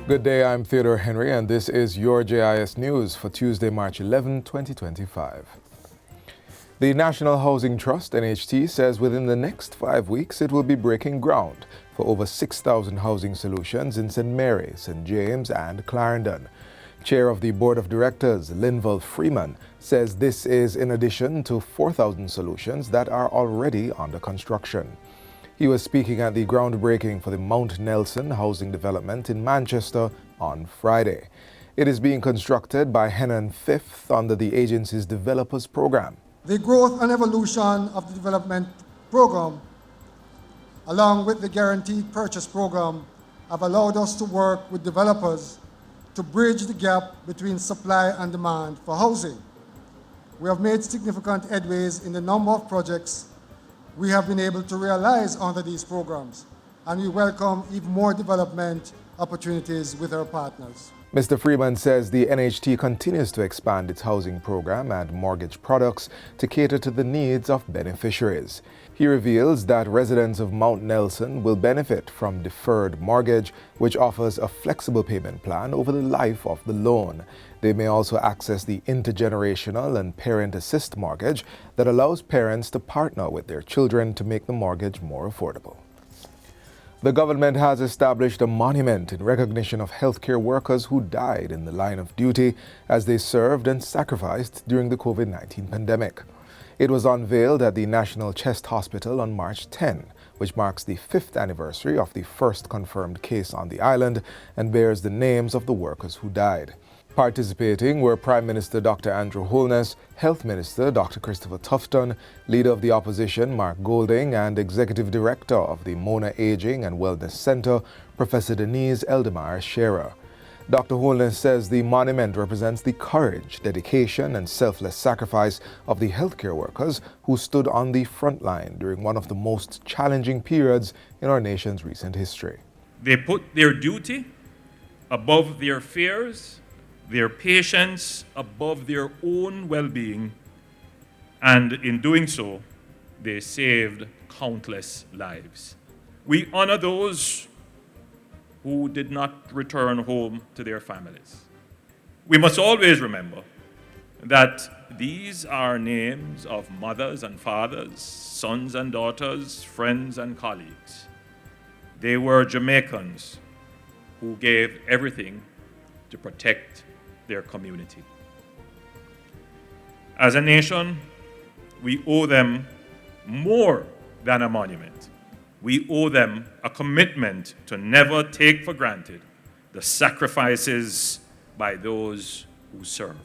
Good day, I'm Theodore Henry, and this is your JIS News for Tuesday, March 11, 2025. The National Housing Trust, NHT, says within the next 5 weeks it will be breaking ground for over 6,000 housing solutions in St. Mary, St. James, and Clarendon. Chair of the Board of Directors, Linval Freeman, says this is in addition to 4,000 solutions that are already under construction. He was speaking at the groundbreaking for the Mount Nelson housing development in Manchester on Friday. It is being constructed by Henan Fifth under the agency's Developers Program. The growth and evolution of the development program, along with the Guaranteed Purchase Program, have allowed us to work with developers to bridge the gap between supply and demand for housing. We have made significant headways in the number of projects we have been able to realize under these programs, and we welcome even more development opportunities with our partners. Mr. Freeman says the NHT continues to expand its housing program and mortgage products to cater to the needs of beneficiaries. He reveals that residents of Mount Nelson will benefit from deferred mortgage, which offers a flexible payment plan over the life of the loan. They may also access the intergenerational and parent assist mortgage that allows parents to partner with their children to make the mortgage more affordable. The government has established a monument in recognition of healthcare workers who died in the line of duty as they served and sacrificed during the COVID-19 pandemic. It was unveiled at the National Chest Hospital on March 10, which marks the 5th anniversary of the first confirmed case on the island and bears the names of the workers who died. Participating were Prime Minister Dr. Andrew Holness, Health Minister Dr. Christopher Tufton, Leader of the Opposition Mark Golding, and Executive Director of the Mona Aging and Wellness Center, Professor Denise Eldemar Scherer. Dr. Holness says the monument represents the courage, dedication, and selfless sacrifice of the healthcare workers who stood on the front line during one of the most challenging periods in our nation's recent history. They put their duty above their fears, their patients above their own well-being, and in doing so, they saved countless lives. We honor those who did not return home to their families. We must always remember that these are names of mothers and fathers, sons and daughters, friends and colleagues. They were Jamaicans who gave everything to protect their community. As a nation, we owe them more than a monument. We owe them a commitment to never take for granted the sacrifices by those who serve.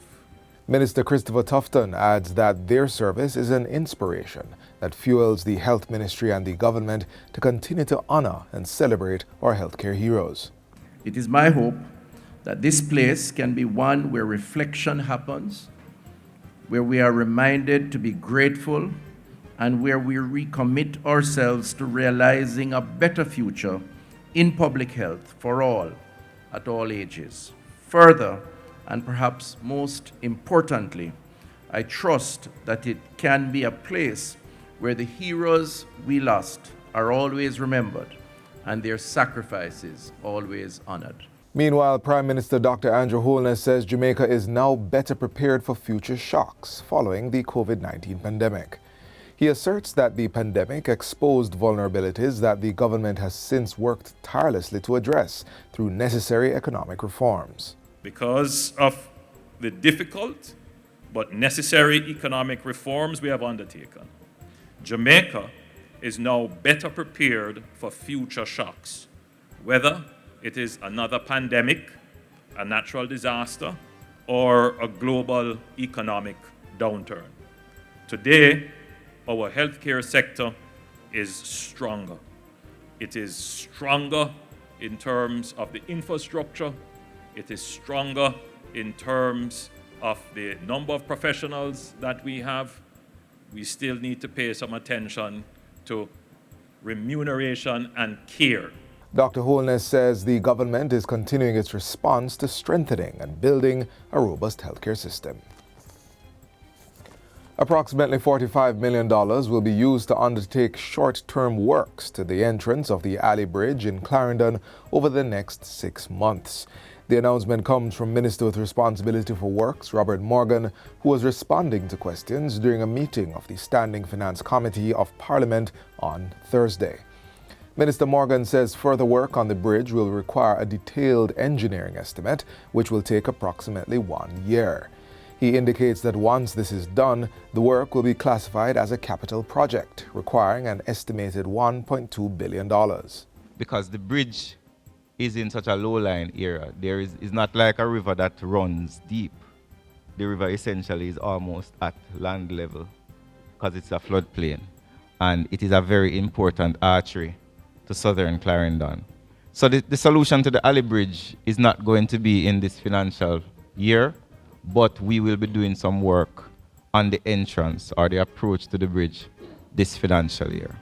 Minister Christopher Tufton adds that their service is an inspiration that fuels the Health Ministry and the government to continue to honor and celebrate our healthcare heroes. It is my hope that this place can be one where reflection happens, where we are reminded to be grateful, and where we recommit ourselves to realizing a better future in public health for all, at all ages. Further, and perhaps most importantly, I trust that it can be a place where the heroes we lost are always remembered and their sacrifices always honored. Meanwhile, Prime Minister Dr. Andrew Holness says Jamaica is now better prepared for future shocks following the COVID-19 pandemic. He asserts that the pandemic exposed vulnerabilities that the government has since worked tirelessly to address through necessary economic reforms. Because of the difficult but necessary economic reforms we have undertaken, Jamaica is now better prepared for future shocks, whether it is another pandemic, a natural disaster, or a global economic downturn. Today, our healthcare sector is stronger. It is stronger in terms of the infrastructure. It is stronger in terms of the number of professionals that we have. We still need to pay some attention to remuneration and care. Dr. Holness says the government is continuing its response to strengthening and building a robust healthcare system. Approximately $45 million will be used to undertake short-term works to the entrance of the Alley Bridge in Clarendon over the next 6 months. The announcement comes from Minister with Responsibility for Works, Robert Morgan, who was responding to questions during a meeting of the Standing Finance Committee of Parliament on Thursday. Minister Morgan says further work on the bridge will require a detailed engineering estimate, which will take approximately 1 year. He indicates that once this is done, the work will be classified as a capital project, requiring an estimated $1.2 billion. Because the bridge is in such a low-lying area, it's not like a river that runs deep. The river essentially is almost at land level because it's a floodplain. And it is a very important artery to southern Clarendon. So the solution to the Alley Bridge is not going to be in this financial year, but we will be doing some work on the entrance or the approach to the bridge this financial year.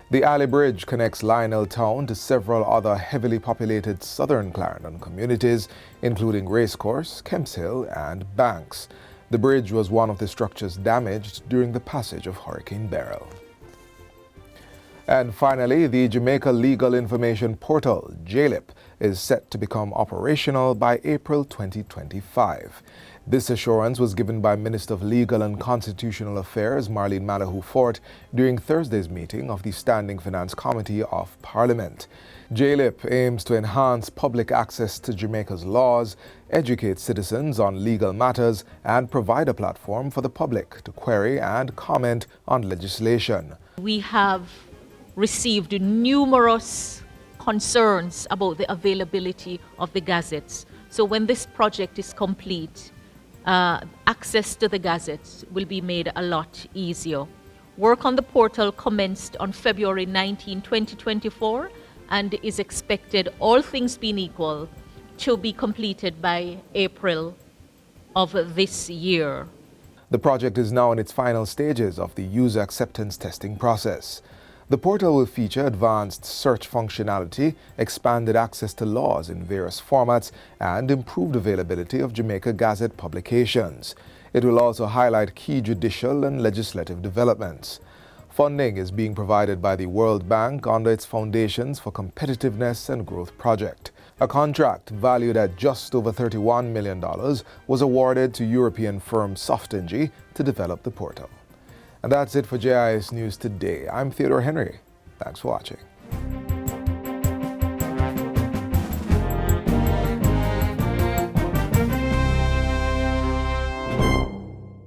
The Alley Bridge connects Lionel Town to several other heavily populated southern Clarendon communities, including Racecourse, Kemps Hill, and Banks. The bridge was one of the structures damaged during the passage of Hurricane Beryl. And finally, the Jamaica Legal Information Portal, JIS, is set to become operational by April 2025. This assurance was given by Minister of Legal and Constitutional Affairs, Marlene Malahoo Fort, during Thursday's meeting of the Standing Finance Committee of Parliament. JIS aims to enhance public access to Jamaica's laws, educate citizens on legal matters, and provide a platform for the public to query and comment on legislation. We have received numerous concerns about the availability of the gazettes. So when this project is complete, access to the gazettes will be made a lot easier. Work on the portal commenced on February 19, 2024, and is expected, all things being equal, to be completed by April of this year. The project is now in its final stages of the user acceptance testing process. The portal will feature advanced search functionality, expanded access to laws in various formats, and improved availability of Jamaica Gazette publications. It will also highlight key judicial and legislative developments. Funding is being provided by the World Bank under its Foundations for Competitiveness and Growth project. A contract valued at just over $31 million was awarded to European firm Softengy to develop the portal. And that's it for JIS News Today. I'm Theodore Henry. Thanks for watching.